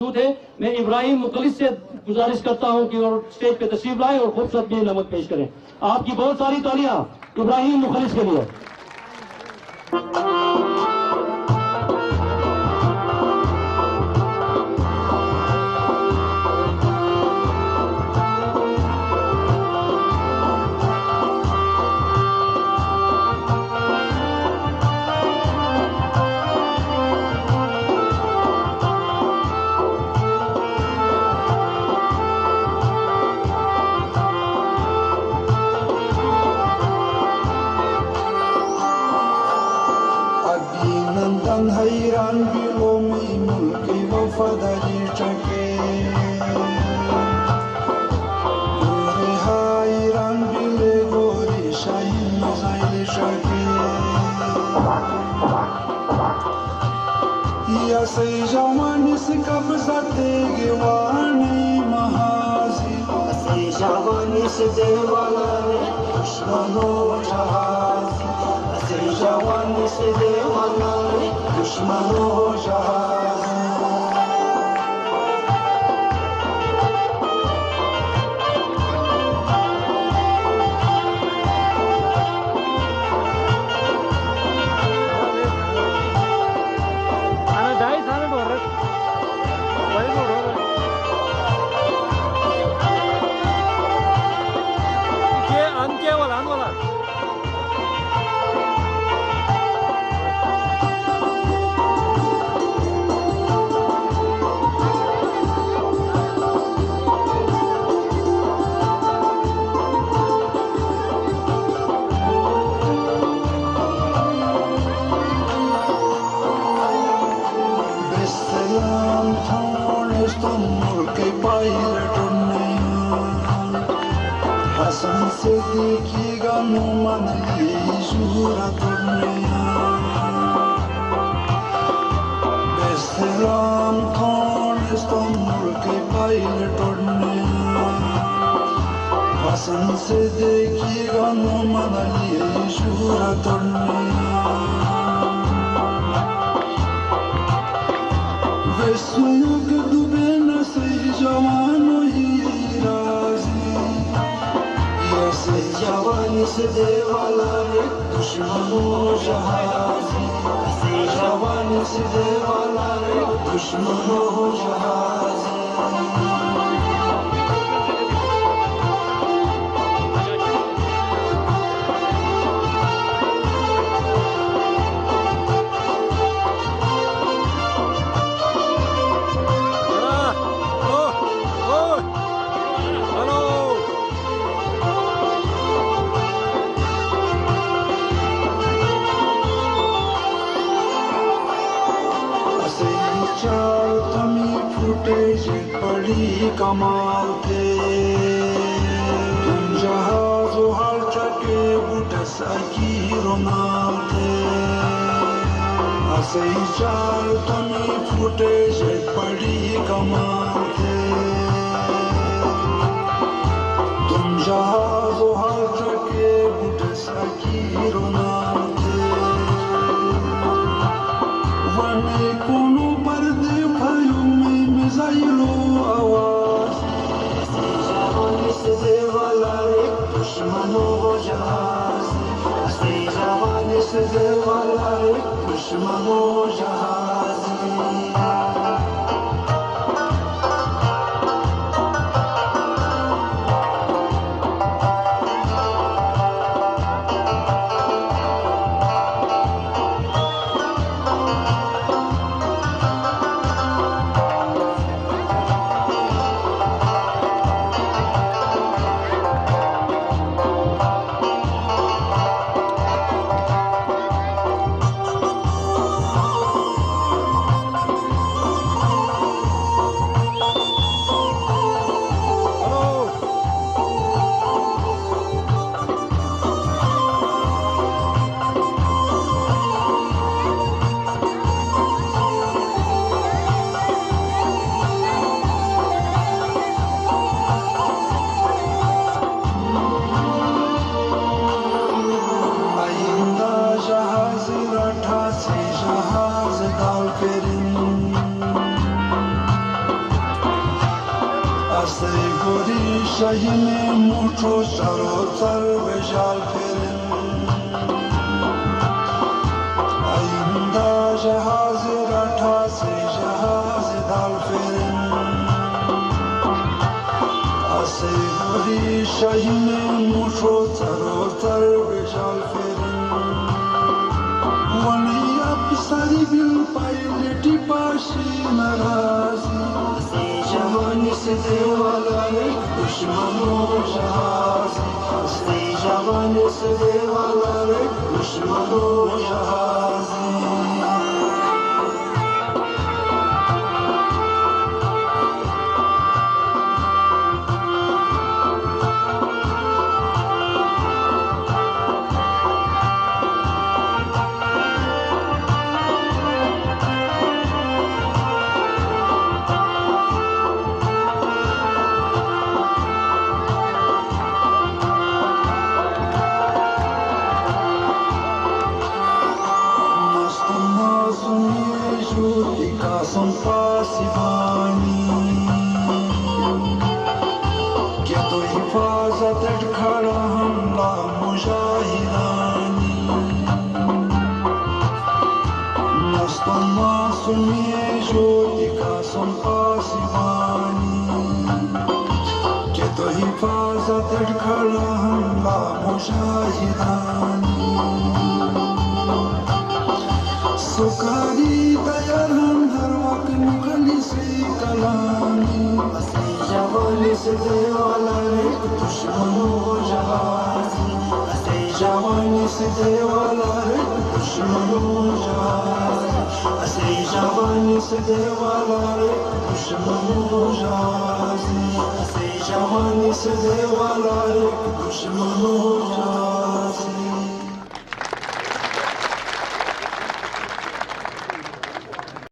थे। मैं इब्राहिम मुखलिस से गुजारिश करता हूं कि और स्टेज पे तशरीफ लाएं और खूबसूरत भी नमक पेश करें। आपकी बहुत सारी तालियां इब्राहिम मुखलिस के लिए। Nandang hayran bilomi mulki wafadari chake Gure hayran bile gori shahin mazaili shake Ya say jawani se kabza degewani mahazi Say jawani se dewala dushmano jahazi Say jawani se dewala दुश्मनो जहाज Hasan Siddiqui ganu manali shura turniya Besselam thon Istanbul ke paile turniya Hasan Siddiqui ganu manali shura turniya Vesmiyuk dubena say jawano hi से जवानी से देवाला रे दुश्मनों जहाज़ी से जवानी से देवाला रे दुश्मनों जहाज़ी बड़ी कमाल थे तुम जहाज़ो हर चके बुटस की रोमाल थे ऐसे ही चाल तुम्हें फूटे से बड़ी कमाल थे तुम जहाज़ो हर चके बुटस की रोमाल थे वने कोनो पर्दे भयो में मिसाइलो दुश्मनों जहाज से जवानी से देवाला दुश्मनों जहाज Asay gori shahine mucho charotar bejal ferin Ayunda jahaz ratha se jahaz dal ferin Asay gori shahine mucho charotar bejal ferin Wani apsari bil piloti pashi narazi Jawani se devala re dushmano jahazi Asli jawani se devala re dushmano jahazi Son pasivani Kya to hifazat khada hamla mujahidani Naston masumi jyoti ka son pasivani Kya to hifazat khada hamla mujahidani Sukari dayaran har waqt mukhlisi kalami Asli jawani se devala re dushmano jahazi Asli jawani se devala re dushmano jahazi Asli jawani se devala re dushmano jahazi Asli jawani se devala re dushmano